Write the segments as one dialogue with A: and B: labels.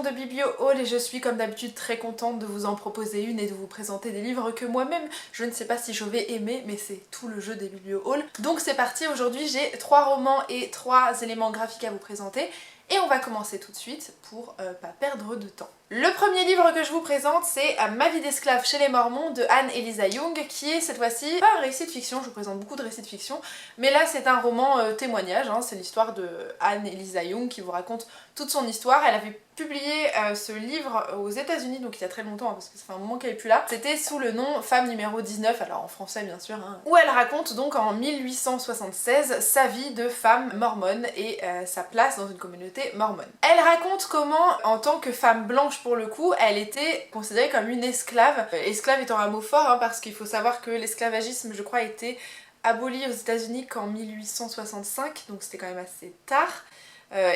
A: émission de Biblio Haul et je suis comme d'habitude très contente de vous en proposer une et de vous présenter des livres que moi-même je ne sais pas si je vais aimer, mais c'est tout le jeu des Biblio Haul. Donc c'est parti, aujourd'hui j'ai 3 romans et 3 éléments graphiques à vous présenter et on va commencer tout de suite pour pas perdre de temps. Le premier livre que je vous présente, c'est Ma vie d'esclave chez les Mormons de Anne-Elisa Young, qui est cette fois-ci pas un récit de fiction, je vous présente beaucoup de récits de fiction, mais là c'est un roman témoignage, hein, c'est l'histoire de Anne-Elisa Young qui vous raconte toute son histoire. Elle avait publié ce livre aux États-Unis, donc il y a très longtemps, hein, parce que ça fait un moment qu'elle est plus là. C'était sous le nom Femme numéro 19, alors en français bien sûr, hein, où elle raconte donc en 1876 sa vie de femme mormone et sa place dans une communauté mormone. Elle raconte comment, en tant que femme blanche pour le coup, elle était considérée comme une esclave. Esclave étant un mot fort, hein, parce qu'il faut savoir que l'esclavagisme, je crois, a été aboli aux États-Unis qu'en 1865, donc c'était quand même assez tard.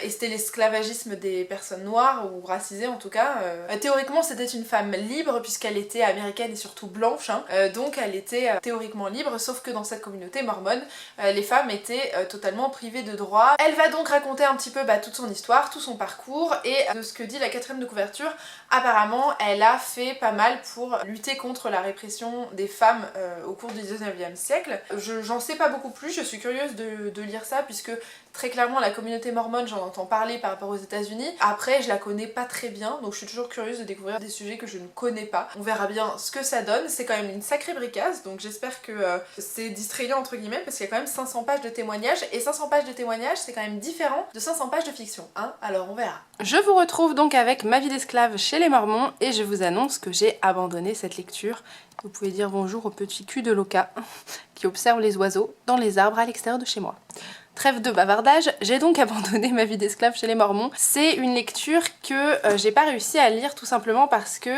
A: Et c'était l'esclavagisme des personnes noires, ou racisées en tout cas. Théoriquement c'était une femme libre puisqu'elle était américaine et surtout blanche, hein. Donc elle était théoriquement libre, sauf que dans cette communauté mormone, les femmes étaient totalement privées de droits. Elle va donc raconter un petit peu toute son histoire, tout son parcours, et de ce que dit la quatrième de couverture, apparemment elle a fait pas mal pour lutter contre la répression des femmes au cours du 19e siècle. J'en sais pas beaucoup plus, je suis curieuse de lire ça puisque très clairement la communauté mormone, j'en entends parler par rapport aux États-Unis. Après je la connais pas très bien, donc je suis toujours curieuse de découvrir des sujets que je ne connais pas. On verra bien ce que ça donne, c'est quand même une sacrée bricasse, donc j'espère que c'est distrayant entre guillemets, parce qu'il y a quand même 500 pages de témoignages, et 500 pages de témoignages c'est quand même différent de 500 pages de fiction, hein, alors on verra.
B: Je vous retrouve donc avec Ma vie d'esclave chez les Mormons, et je vous annonce que j'ai abandonné cette lecture. Vous pouvez dire bonjour au petit cul de Loca, qui observe les oiseaux dans les arbres à l'extérieur de chez moi. Trêve de bavardage, j'ai donc abandonné Ma vie d'esclave chez les Mormons. C'est une lecture que j'ai pas réussi à lire tout simplement parce que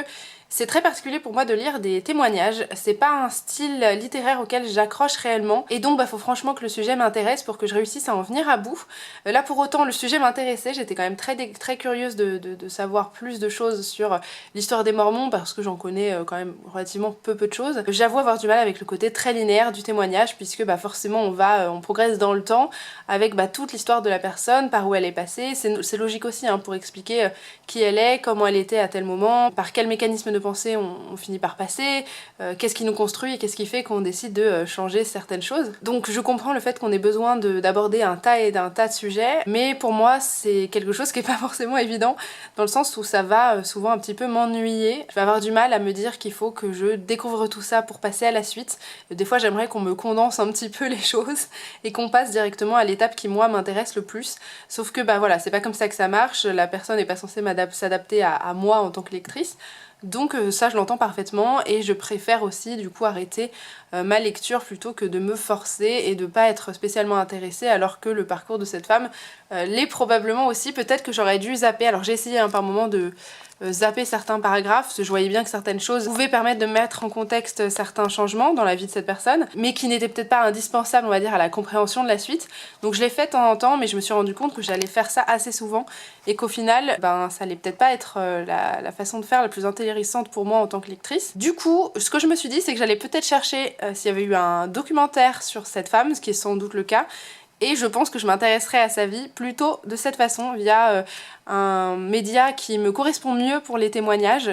B: c'est très particulier pour moi de lire des témoignages, c'est pas un style littéraire auquel j'accroche réellement, et donc faut franchement que le sujet m'intéresse pour que je réussisse à en venir à bout. Là pour autant le sujet m'intéressait, j'étais quand même très curieuse de savoir plus de choses sur l'histoire des Mormons parce que j'en connais quand même relativement peu de choses. J'avoue avoir du mal avec le côté très linéaire du témoignage puisque forcément on progresse dans le temps avec toute l'histoire de la personne, par où elle est passée, c'est logique aussi hein, pour expliquer qui elle est, comment elle était à tel moment, par quel mécanisme de pensée on finit par passer, qu'est-ce qui nous construit et qu'est-ce qui fait qu'on décide de changer certaines choses. Donc je comprends le fait qu'on ait besoin d'aborder un tas de sujets, mais pour moi c'est quelque chose qui est pas forcément évident, dans le sens où ça va souvent un petit peu m'ennuyer. Je vais avoir du mal à me dire qu'il faut que je découvre tout ça pour passer à la suite. Des fois j'aimerais qu'on me condense un petit peu les choses et qu'on passe directement à l'étape qui moi m'intéresse le plus. Sauf que voilà, c'est pas comme ça que ça marche, la personne n'est pas censée s'adapter à moi en tant que lectrice. Donc ça je l'entends parfaitement, et je préfère aussi du coup arrêter ma lecture plutôt que de me forcer et de pas être spécialement intéressée alors que le parcours de cette femme l'est probablement aussi. Peut-être que j'aurais dû zapper, alors j'ai essayé par moment de zapper certains paragraphes, parce que je voyais bien que certaines choses pouvaient permettre de mettre en contexte certains changements dans la vie de cette personne, mais qui n'étaient peut-être pas indispensables on va dire à la compréhension de la suite. Donc je l'ai fait de temps en temps, mais je me suis rendu compte que j'allais faire ça assez souvent et qu'au final ça allait peut-être pas être la façon de faire la plus intéressante pour moi en tant que lectrice. Du coup ce que je me suis dit c'est que j'allais peut-être chercher s'il y avait eu un documentaire sur cette femme, ce qui est sans doute le cas, et je pense que je m'intéresserai à sa vie plutôt de cette façon, via un média qui me correspond mieux pour les témoignages.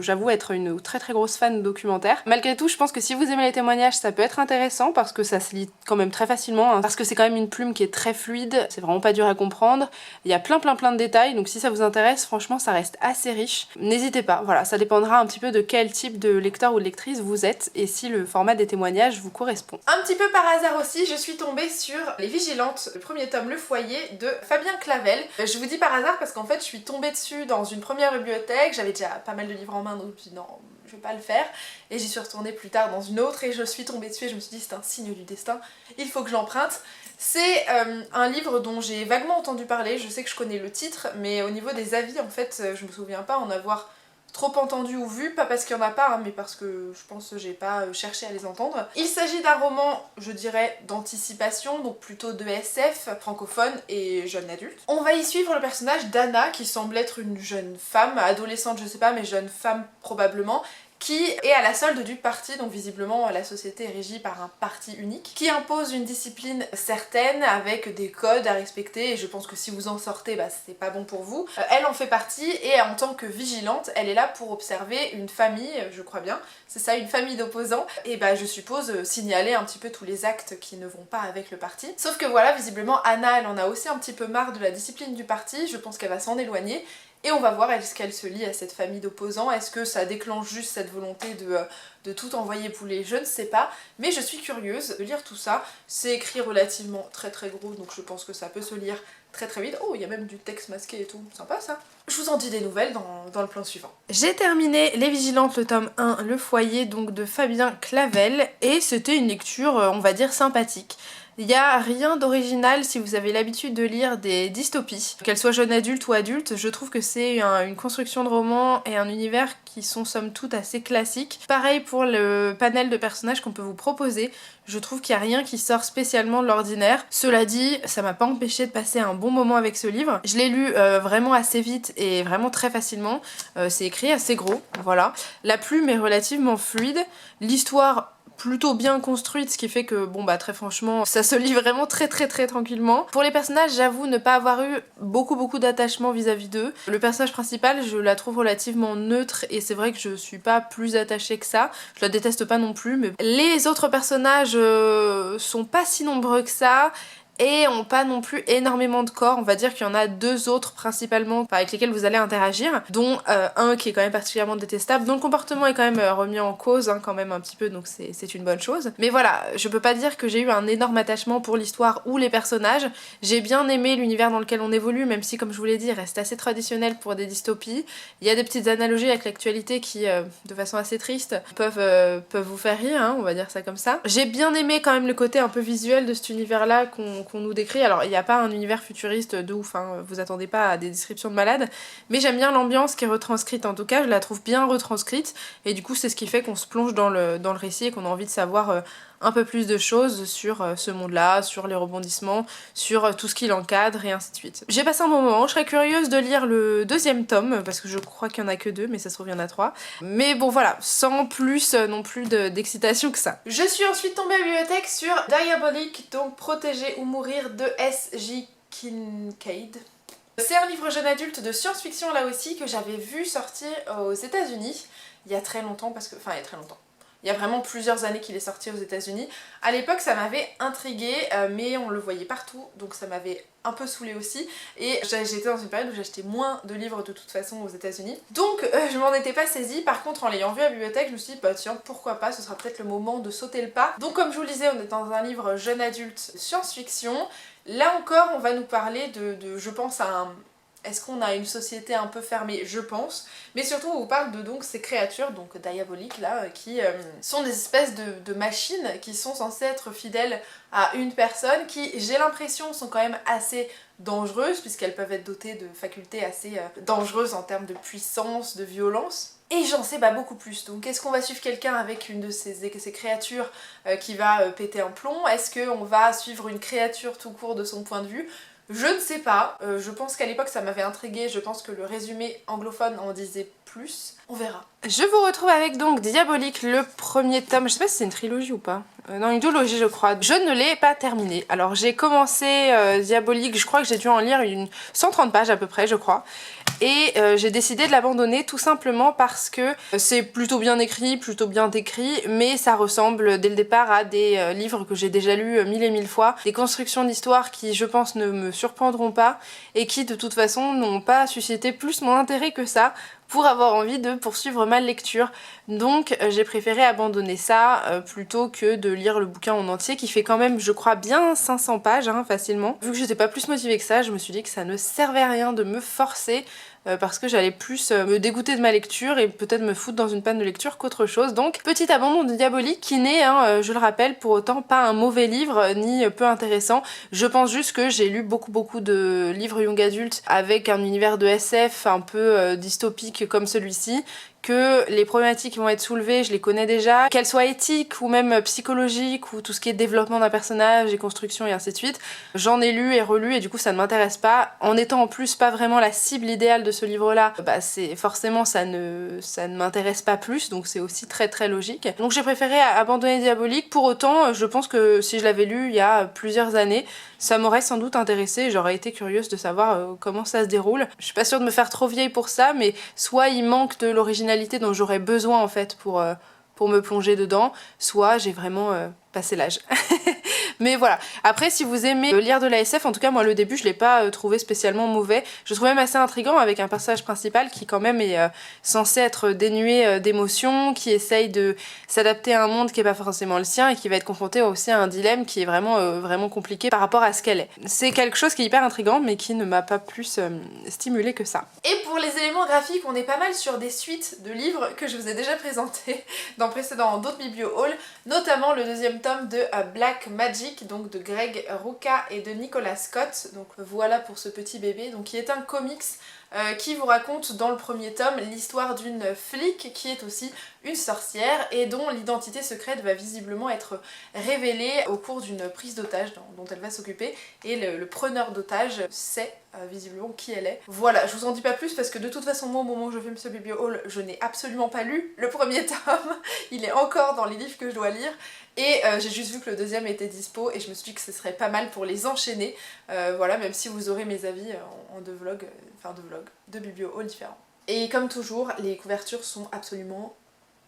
B: J'avoue être une très grosse fan de documentaires. Malgré tout, je pense que si vous aimez les témoignages, ça peut être intéressant parce que ça se lit quand même très facilement, hein, parce que c'est quand même une plume qui est très fluide, c'est vraiment pas dur à comprendre. Il y a plein de détails, donc si ça vous intéresse, franchement, ça reste assez riche. N'hésitez pas, voilà, ça dépendra un petit peu de quel type de lecteur ou de lectrice vous êtes et si le format des témoignages vous correspond.
A: Un petit peu par hasard aussi, je suis tombée sur Les Vigilantes, le premier tome Le Foyer de Fabien Clavel. Je vous dis par hasard parce qu'en fait je suis tombée dessus dans une première bibliothèque, j'avais déjà pas mal de livres en main donc je me suis dit non, je vais pas le faire, et j'y suis retournée plus tard dans une autre et je suis tombée dessus et je me suis dit c'est un signe du destin, il faut que j'emprunte. C'est un livre dont j'ai vaguement entendu parler, je sais que je connais le titre, mais au niveau des avis en fait je me souviens pas en avoir trop entendu ou vu, pas parce qu'il y en a pas, hein, mais parce que je pense que j'ai pas cherché à les entendre. Il s'agit d'un roman, je dirais, d'anticipation, donc plutôt de SF, francophone et jeune adulte. On va y suivre le personnage d'Anna, qui semble être une jeune femme, adolescente je sais pas, mais jeune femme probablement, qui est à la solde du parti, donc visiblement la société est régie par un parti unique, qui impose une discipline certaine avec des codes à respecter, et je pense que si vous en sortez, bah c'est pas bon pour vous. Elle en fait partie, et en tant que vigilante, elle est là pour observer une famille, je crois bien, c'est ça, une famille d'opposants, et bah je suppose signaler un petit peu tous les actes qui ne vont pas avec le parti. Sauf que voilà, visiblement Anna, elle en a aussi un petit peu marre de la discipline du parti, je pense qu'elle va s'en éloigner, et on va voir est-ce qu'elle se lie à cette famille d'opposants, est-ce que ça déclenche juste cette volonté de tout envoyer bouler, je ne sais pas, mais je suis curieuse de lire tout ça. C'est écrit relativement très gros, donc je pense que ça peut se lire très vite. Oh, il y a même du texte masqué et tout, sympa ça. Je vous en dis des nouvelles dans le plan suivant. J'ai terminé Les Vigilantes, le tome 1, Le Foyer, donc de Fabien Clavel, et c'était une lecture, on va dire, sympathique. Il n'y a rien d'original si vous avez l'habitude de lire des dystopies, qu'elles soient jeunes adultes ou adultes. Je trouve que c'est une construction de roman et un univers qui sont somme toute assez classiques. Pareil pour le panel de personnages qu'on peut vous proposer. Je trouve qu'il n'y a rien qui sort spécialement de l'ordinaire. Cela dit, ça m'a pas empêché de passer un bon moment avec ce livre. Je l'ai lu vraiment assez vite et vraiment très facilement. C'est écrit assez gros, voilà. La plume est relativement fluide. L'histoire plutôt bien construite, ce qui fait que bon bah très franchement ça se lit vraiment très tranquillement. Pour les personnages, j'avoue ne pas avoir eu beaucoup d'attachement vis-à-vis d'eux. Le personnage principal, je la trouve relativement neutre et c'est vrai que je suis pas plus attachée que ça. Je la déteste pas non plus, mais les autres personnages sont pas si nombreux que ça et ont pas non plus énormément de corps. On va dire qu'il y en a deux autres principalement avec lesquels vous allez interagir, dont un qui est quand même particulièrement détestable, dont le comportement est quand même remis en cause quand même un petit peu, donc c'est une bonne chose. Mais voilà, je peux pas dire que j'ai eu un énorme attachement pour l'histoire ou les personnages. J'ai bien aimé l'univers dans lequel on évolue, même si comme je vous l'ai dit, il reste assez traditionnel pour des dystopies. Il y a des petites analogies avec l'actualité qui, de façon assez triste, peuvent vous faire rire, hein, on va dire ça comme ça. J'ai bien aimé quand même le côté un peu visuel de cet univers-là qu'on nous décrit. Alors il n'y a pas un univers futuriste de ouf, hein, vous attendez pas à des descriptions de malades, mais j'aime bien l'ambiance qui est retranscrite, en tout cas je la trouve bien retranscrite, et du coup c'est ce qui fait qu'on se plonge dans le récit et qu'on a envie de savoir un peu plus de choses sur ce monde-là, sur les rebondissements, sur tout ce qui l'encadre et ainsi de suite. J'ai passé un bon moment, je serais curieuse de lire le deuxième tome, parce que je crois qu'il n'y en a que 2, mais ça se trouve il y en a 3. Mais bon voilà, sans plus non plus d'excitation que ça. Je suis ensuite tombée à la bibliothèque sur Diabolique, donc Protéger ou mourir de S.J. Kincaid. C'est un livre jeune adulte de science-fiction là aussi que j'avais vu sortir aux États-Unis il y a très longtemps, enfin il y a très longtemps. Il y a vraiment plusieurs années qu'il est sorti aux États-Unis. À l'époque, ça m'avait intriguée, mais on le voyait partout, donc ça m'avait un peu saoulée aussi. Et j'étais dans une période où j'achetais moins de livres de toute façon aux États-Unis. Donc je m'en étais pas saisie. Par contre, en l'ayant vu à la bibliothèque, je me suis dit, bah tiens, pourquoi pas, ce sera peut-être le moment de sauter le pas. Donc comme je vous le disais, on est dans un livre jeune adulte science-fiction. Là encore, on va nous parler de je pense, est-ce qu'on a une société un peu fermée? Je pense. Mais surtout, on vous parle de donc ces créatures, donc diaboliques là, qui sont des espèces de machines qui sont censées être fidèles à une personne, qui, j'ai l'impression, sont quand même assez dangereuses, puisqu'elles peuvent être dotées de facultés assez dangereuses en termes de puissance, de violence. Et j'en sais pas beaucoup plus. Donc est-ce qu'on va suivre quelqu'un avec une de ces créatures qui va péter un plomb? Est-ce qu'on va suivre une créature tout court de son point de vue? Je ne sais pas, je pense qu'à l'époque ça m'avait intriguée, je pense que le résumé anglophone en disait plus, on verra. Je vous retrouve avec donc Diabolique, le premier tome, je sais pas si c'est une trilogie ou pas, non une duologie je crois, je ne l'ai pas terminé. Alors j'ai commencé Diabolique, je crois que j'ai dû en lire 130 pages à peu près je crois, et j'ai décidé de l'abandonner tout simplement parce que c'est plutôt bien écrit, plutôt bien décrit, mais ça ressemble dès le départ à des livres que j'ai déjà lus mille et mille fois, des constructions d'histoire qui je pense ne me surprendront pas et qui de toute façon n'ont pas suscité plus mon intérêt que ça pour avoir envie de poursuivre ma lecture. Donc j'ai préféré abandonner ça plutôt que de lire le bouquin en entier qui fait quand même je crois bien 500 pages hein, facilement. Vu que j'étais pas plus motivée que ça, je me suis dit que ça ne servait à rien de me forcer parce que j'allais plus me dégoûter de ma lecture et peut-être me foutre dans une panne de lecture qu'autre chose. Donc petit abandon de Diabolique qui n'est, hein, je le rappelle, pour autant pas un mauvais livre ni peu intéressant. Je pense juste que j'ai lu beaucoup de livres young adultes avec un univers de SF un peu dystopique comme celui-ci,
B: que les problématiques qui vont être soulevées, je les connais déjà, qu'elles soient éthiques ou même psychologiques ou tout ce qui est développement d'un personnage et construction et ainsi de suite. J'en ai lu et relu et du coup ça ne m'intéresse pas. En étant en plus pas vraiment la cible idéale de ce livre-là, bah c'est forcément ça ne m'intéresse pas plus, donc c'est aussi très très logique. Donc j'ai préféré abandonner Diabolique. Pour autant, je pense que si je l'avais lu il y a plusieurs années, ça m'aurait sans doute intéressée, j'aurais été curieuse de savoir comment ça se déroule. Je suis pas sûre de me faire trop vieille pour ça, mais soit il manque de l'originalité dont j'aurais besoin en fait pour me plonger dedans, soit j'ai vraiment passé l'âge. Mais voilà, après si vous aimez lire de la SF, en tout cas moi le début je l'ai pas trouvé spécialement mauvais, je le trouve même assez intriguant avec un personnage principal qui quand même est censé être dénué d'émotions, qui essaye de s'adapter à un monde qui est pas forcément le sien et qui va être confronté aussi à un dilemme qui est vraiment compliqué par rapport à ce qu'elle est. C'est quelque chose qui est hyper intriguant mais qui ne m'a pas plus stimulée que ça.
A: Et pour les éléments graphiques, on est pas mal sur des suites de livres que je vous ai déjà présentés dans d'autres biblio-hauls, notamment le deuxième tome de Black Magic, donc de Greg Rucka et de Nicolas Scott. Donc voilà pour ce petit bébé, donc qui est un comics qui vous raconte dans le premier tome l'histoire d'une flic qui est aussi une sorcière et dont l'identité secrète va visiblement être révélée au cours d'une prise d'otage dont elle va s'occuper, et le preneur d'otage sait visiblement qui elle est. Voilà, je vous en dis pas plus parce que de toute façon moi au moment où je filme ce biblio-haul, je n'ai absolument pas lu le premier tome, il est encore dans les livres que je dois lire. Et j'ai juste vu que le deuxième était dispo et je me suis dit que ce serait pas mal pour les enchaîner. Voilà, même si vous aurez mes avis en deux vlogs, deux biblio-hauls différents. Et comme toujours, les couvertures sont absolument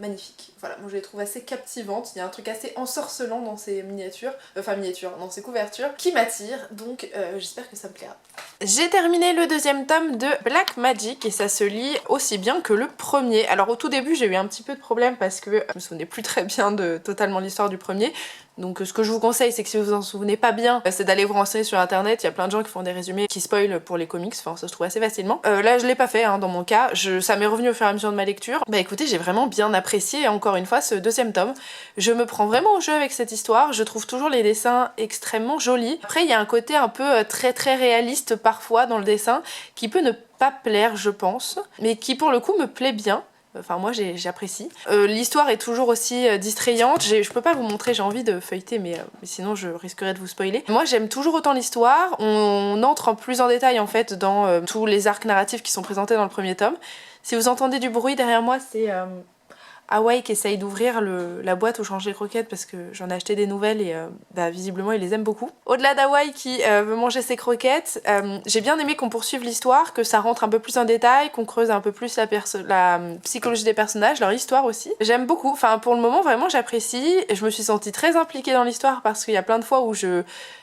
A: magnifiques. Voilà, moi je les trouve assez captivantes, il y a un truc assez ensorcelant dans ces dans ces couvertures, qui m'attire, donc j'espère que ça me plaira.
B: J'ai terminé le deuxième tome de Black Magic et ça se lit aussi bien que le premier. Alors au tout début j'ai eu un petit peu de problème parce que je me souvenais plus très bien de totalement l'histoire du premier. Donc ce que je vous conseille, c'est que si vous en souvenez pas bien, c'est d'aller vous renseigner sur internet. Il y a plein de gens qui font des résumés qui spoilent pour les comics, enfin ça se trouve assez facilement. Là je l'ai pas fait dans mon cas, ça m'est revenu au fur et à mesure de ma lecture. Bah écoutez, j'ai vraiment bien apprécié encore une fois ce deuxième tome. Je me prends vraiment au jeu avec cette histoire, je trouve toujours les dessins extrêmement jolis. Après il y a un côté un peu très très réaliste parfois dans le dessin, qui peut ne pas plaire je pense, mais qui pour le coup me plaît bien. Enfin moi j'apprécie. L'histoire est toujours aussi distrayante, je peux pas vous montrer, j'ai envie de feuilleter mais sinon je risquerais de vous spoiler. Moi j'aime toujours autant l'histoire, on entre en plus en détail en fait dans tous les arcs narratifs qui sont présentés dans le premier tome. Si vous entendez du bruit derrière moi, c'est Hawaii qui essaye d'ouvrir la boîte où je range les croquettes parce que j'en ai acheté des nouvelles et visiblement il les aime beaucoup. Au-delà d'Hawaii qui veut manger ses croquettes, j'ai bien aimé qu'on poursuive l'histoire, que ça rentre un peu plus en détail, qu'on creuse un peu plus la psychologie des personnages, leur histoire aussi. J'aime beaucoup, enfin pour le moment vraiment j'apprécie, je me suis sentie très impliquée dans l'histoire parce qu'il y a plein de fois où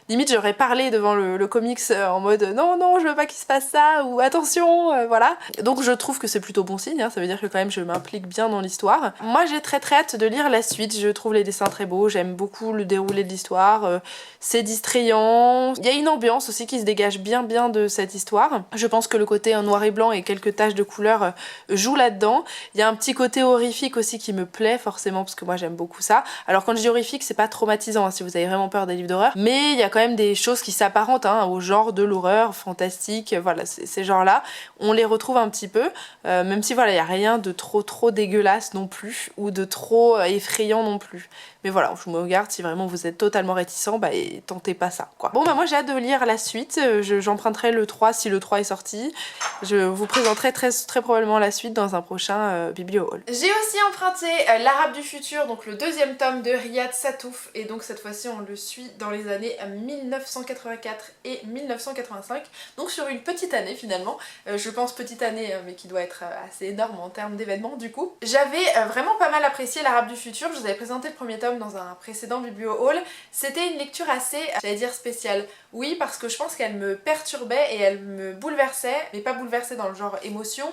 B: limite j'aurais parlé devant le comics en mode non je veux pas qu'il se passe ça ou attention voilà. Donc je trouve que c'est plutôt bon signe, ça veut dire que quand même je m'implique bien dans l'histoire. Moi j'ai très hâte de lire la suite, je trouve les dessins très beaux, j'aime beaucoup le déroulé de l'histoire, c'est distrayant, il y a une ambiance aussi qui se dégage bien de cette histoire. Je pense que le côté en noir et blanc et quelques taches de couleur joue là-dedans. Il y a un petit côté horrifique aussi qui me plaît forcément parce que moi j'aime beaucoup ça. Alors quand je dis horrifique c'est pas traumatisant si vous avez vraiment peur des livres d'horreur, mais il y a quand même des choses qui s'apparentent au genre de l'horreur fantastique, voilà ces genres-là, on les retrouve un petit peu, même si voilà il y a rien de trop dégueulasse non plus ou de trop effrayant non plus. Mais voilà, je me regarde, si vraiment vous êtes totalement réticent, et tentez pas ça quoi. Bon moi j'ai hâte de lire la suite, j'emprunterai le 3 si le 3 est sorti. Je vous présenterai très probablement la suite dans un prochain biblio-haul.
A: J'ai aussi emprunté L'Arabe du futur, donc le deuxième tome de Riyad Sattouf, et donc cette fois-ci on le suit dans les années 1984 et 1985, donc sur une petite année finalement, je pense petite année mais qui doit être assez énorme en termes d'événements du coup. J'avais vraiment pas mal apprécié L'Arabe du futur, je vous avais présenté le premier tome dans un précédent biblio-haul, c'était une lecture assez, j'allais dire spéciale, oui parce que je pense qu'elle me perturbait et elle me bouleversait, mais pas bouleversée dans le genre émotion,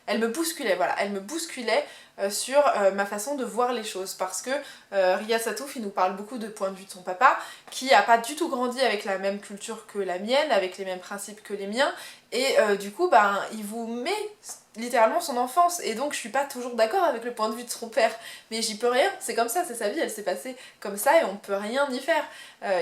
A: elle me bousculait, voilà, elle me bousculait sur ma façon de voir les choses parce que Riyad Sattouf il nous parle beaucoup de point de vue de son papa qui a pas du tout grandi avec la même culture que la mienne, avec les mêmes principes que les miens et du coup il vous met littéralement son enfance et donc je suis pas toujours d'accord avec le point de vue de son père mais j'y peux rien, c'est comme ça, c'est sa vie, elle s'est passée comme ça et on peut rien y faire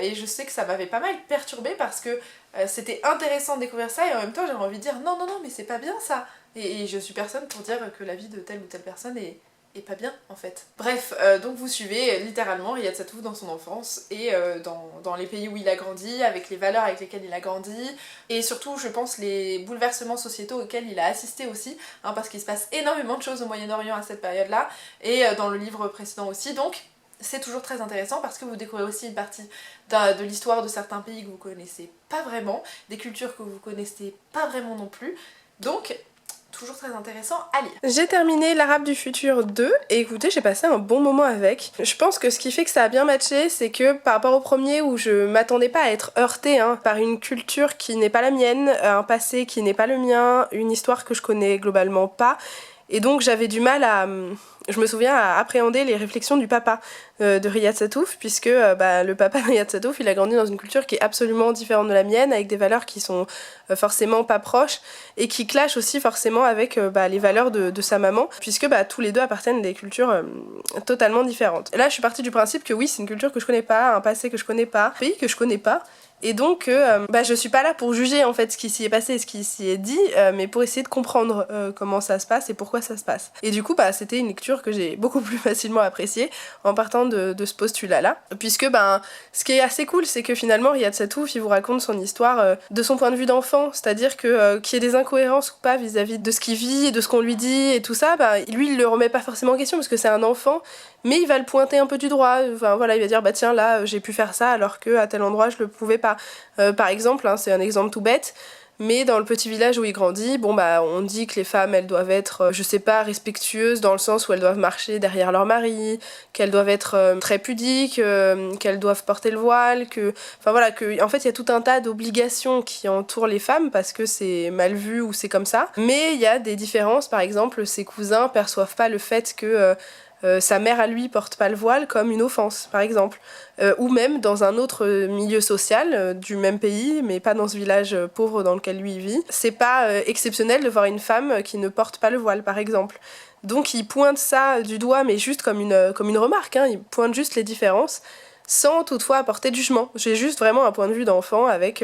A: et je sais que ça m'avait pas mal perturbée parce que c'était intéressant de découvrir ça et en même temps j'avais envie de dire non mais c'est pas bien ça, Et je suis personne pour dire que la vie de telle ou telle personne est pas bien en fait. Bref, donc vous suivez littéralement Riyad Sattouf dans son enfance et dans les pays où il a grandi, avec les valeurs avec lesquelles il a grandi, et surtout je pense les bouleversements sociétaux auxquels il a assisté aussi, hein, parce qu'il se passe énormément de choses au Moyen-Orient à cette période-là, et dans le livre précédent aussi, donc c'est toujours très intéressant parce que vous découvrez aussi une partie de l'histoire de certains pays que vous connaissez pas vraiment, des cultures que vous connaissez pas vraiment non plus, donc toujours très intéressant à lire.
B: J'ai terminé l'Arabe du futur 2 et écoutez, j'ai passé un bon moment avec. Je pense que ce qui fait que ça a bien matché, c'est que par rapport au premier où je m'attendais pas à être heurtée par une culture qui n'est pas la mienne, un passé qui n'est pas le mien, une histoire que je connais globalement pas, et donc j'avais du mal à... Je me souviens à appréhender les réflexions du papa de Riyad Sattouf, puisque le papa de Riyad Sattouf, il a grandi dans une culture qui est absolument différente de la mienne, avec des valeurs qui sont forcément pas proches, et qui clashent aussi forcément avec les valeurs de sa maman, puisque tous les deux appartiennent à des cultures totalement différentes. Et là, je suis partie du principe que oui, c'est une culture que je connais pas, un passé que je connais pas, un pays que je connais pas, et donc je suis pas là pour juger en fait ce qui s'y est passé et ce qui s'y est dit, mais pour essayer de comprendre comment ça se passe et pourquoi ça se passe. Et du coup c'était une lecture que j'ai beaucoup plus facilement appréciée en partant de ce postulat là, puisque ce qui est assez cool, c'est que finalement Riyad Sattouf il vous raconte son histoire de son point de vue d'enfant, c'est-à-dire que qu'il y ait des incohérences ou pas vis-à-vis de ce qu'il vit et de ce qu'on lui dit et tout ça, lui il le remet pas forcément en question parce que c'est un enfant, mais il va le pointer un peu du doigt, enfin voilà, il va dire tiens là j'ai pu faire ça alors que à tel endroit je le pouvais pas. Par exemple, c'est un exemple tout bête, mais dans le petit village où il grandit, on dit que les femmes elles doivent être, je sais pas, respectueuses dans le sens où elles doivent marcher derrière leur mari, qu'elles doivent être très pudiques, qu'elles doivent porter le voile, en fait il y a tout un tas d'obligations qui entourent les femmes parce que c'est mal vu ou c'est comme ça, mais il y a des différences, par exemple ses cousins perçoivent pas le fait que sa mère à lui porte pas le voile comme une offense par exemple, ou même dans un autre milieu social du même pays mais pas dans ce village pauvre dans lequel lui il vit, c'est pas exceptionnel de voir une femme qui ne porte pas le voile par exemple. Donc il pointe ça du doigt mais juste comme une remarque, il pointe juste les différences sans toutefois apporter de jugement. J'ai juste vraiment un point de vue d'enfant avec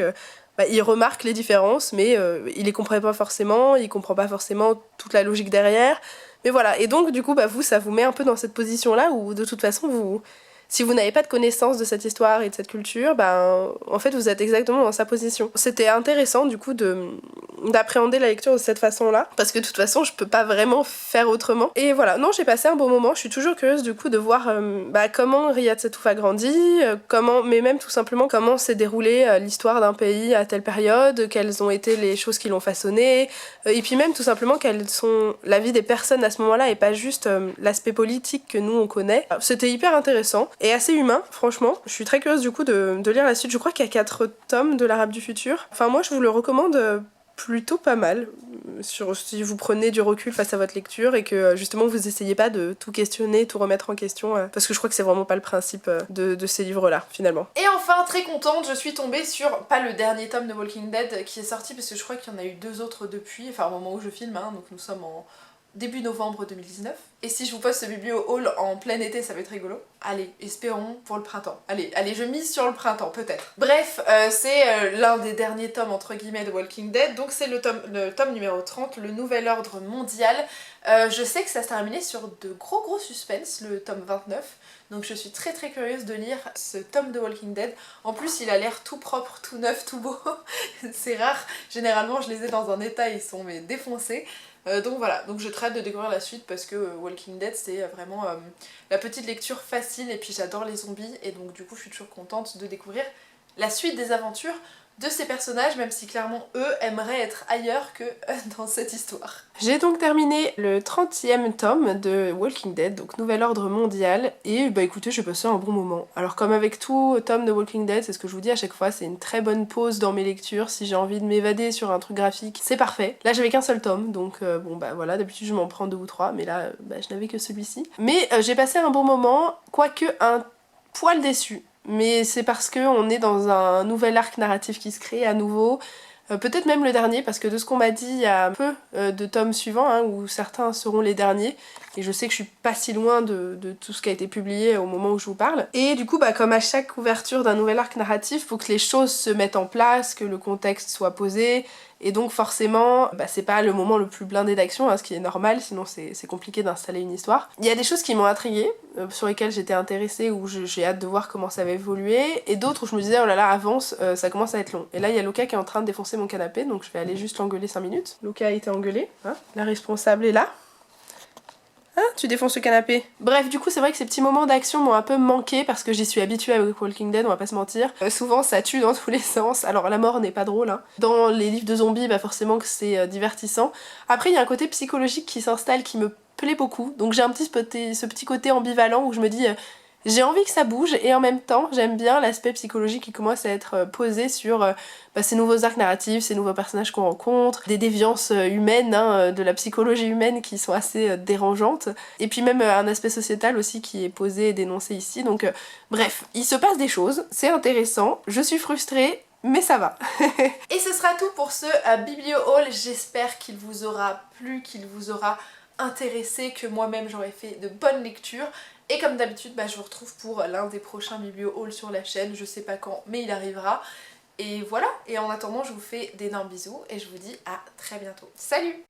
B: il remarque les différences mais il les comprend pas forcément, il comprend pas forcément toute la logique derrière. Mais voilà, et donc du coup, vous, ça vous met un peu dans cette position-là où de toute façon, si vous n'avez pas de connaissance de cette histoire et de cette culture, en fait, vous êtes exactement dans sa position. C'était intéressant du coup d'appréhender la lecture de cette façon-là, parce que de toute façon, je peux pas vraiment faire autrement. Et voilà, non, j'ai passé un bon moment, je suis toujours curieuse du coup de voir comment Riyad Sattouf a grandi, mais même tout simplement comment s'est déroulée l'histoire d'un pays à telle période, quelles ont été les choses qui l'ont façonné, et puis même tout simplement quelles sont la vie des personnes à ce moment-là et pas juste l'aspect politique que nous on connaît. C'était hyper intéressant et assez humain, franchement. Je suis très curieuse du coup de lire la suite. Je crois qu'il y a 4 tomes de l'Arabe du futur. Enfin moi je vous le recommande plutôt pas mal, si vous prenez du recul face à votre lecture et que justement vous essayez pas de tout questionner, tout remettre en question, parce que je crois que c'est vraiment pas le principe de ces livres-là finalement.
A: Et enfin, très contente, je suis tombée sur, pas le dernier tome de Walking Dead qui est sorti, parce que je crois qu'il y en a eu 2 autres depuis, enfin au moment où je filme, donc nous sommes en début novembre 2019. Et si je vous poste ce biblio haul en plein été, ça va être rigolo. Allez, espérons pour le printemps. Allez, je mise sur le printemps, peut-être. Bref, c'est l'un des derniers tomes, entre guillemets, de Walking Dead. Donc c'est le tome numéro 30, le nouvel ordre mondial. Je sais que ça se terminait sur de gros suspens, le tome 29. Donc je suis très curieuse de lire ce tome de Walking Dead. En plus, il a l'air tout propre, tout neuf, tout beau. C'est rare. Généralement, je les ai dans un état, ils sont défoncés. Donc voilà, donc j'ai très hâte de découvrir la suite parce que Walking Dead c'est vraiment la petite lecture facile et puis j'adore les zombies et donc du coup je suis toujours contente de découvrir la suite des aventures de ces personnages, même si clairement eux aimeraient être ailleurs que dans cette histoire.
B: J'ai donc terminé le 30e tome de Walking Dead, donc nouvel ordre mondial, et écoutez, j'ai passé un bon moment. Alors comme avec tout tome de Walking Dead, c'est ce que je vous dis à chaque fois, c'est une très bonne pause dans mes lectures, si j'ai envie de m'évader sur un truc graphique, c'est parfait. Là j'avais qu'un seul tome, donc voilà, d'habitude je m'en prends 2 ou 3, mais là je n'avais que celui-ci. Mais j'ai passé un bon moment, quoique un poil déçu. Mais c'est parce qu'on est dans un nouvel arc narratif qui se crée à nouveau, peut-être même le dernier, parce que de ce qu'on m'a dit, il y a peu de tomes suivants, où certains seront les derniers, et je sais que je suis pas si loin de tout ce qui a été publié au moment où je vous parle. Et du coup, comme à chaque ouverture d'un nouvel arc narratif, faut que les choses se mettent en place, que le contexte soit posé, et donc forcément c'est pas le moment le plus blindé d'action, ce qui est normal, sinon c'est compliqué d'installer une histoire. Il y a des choses qui m'ont intriguée, sur lesquelles j'étais intéressée, où j'ai hâte de voir comment ça va évoluer, et d'autres où je me disais oh là là avance, ça commence à être long. Et là il y a Luca qui est en train de défoncer mon canapé, donc je vais aller juste l'engueuler 5 minutes. Luca a été engueulé, la responsable est là. Tu défonces le canapé. Bref, du coup, c'est vrai que ces petits moments d'action m'ont un peu manqué parce que j'y suis habituée avec Walking Dead, on va pas se mentir. Souvent, ça tue dans tous les sens. Alors, la mort n'est pas drôle, Dans les livres de zombies, forcément que c'est divertissant. Après, il y a un côté psychologique qui s'installe qui me plaît beaucoup. Donc, j'ai ce petit côté ambivalent où je me dis... j'ai envie que ça bouge et en même temps j'aime bien l'aspect psychologique qui commence à être posé sur ces nouveaux arcs narratifs, ces nouveaux personnages qu'on rencontre, des déviances humaines, de la psychologie humaine qui sont assez dérangeantes, et puis même un aspect sociétal aussi qui est posé et dénoncé ici, donc bref, il se passe des choses, c'est intéressant, je suis frustrée, mais ça va.
A: Et ce sera tout pour ce Biblio Haul, j'espère qu'il vous aura plu, qu'il vous aura intéressé, que moi-même j'aurais fait de bonnes lectures. Et comme d'habitude, je vous retrouve pour l'un des prochains Biblio Haul sur la chaîne, je sais pas quand, mais il arrivera. Et voilà, et en attendant, je vous fais d'énormes bisous et je vous dis à très bientôt. Salut!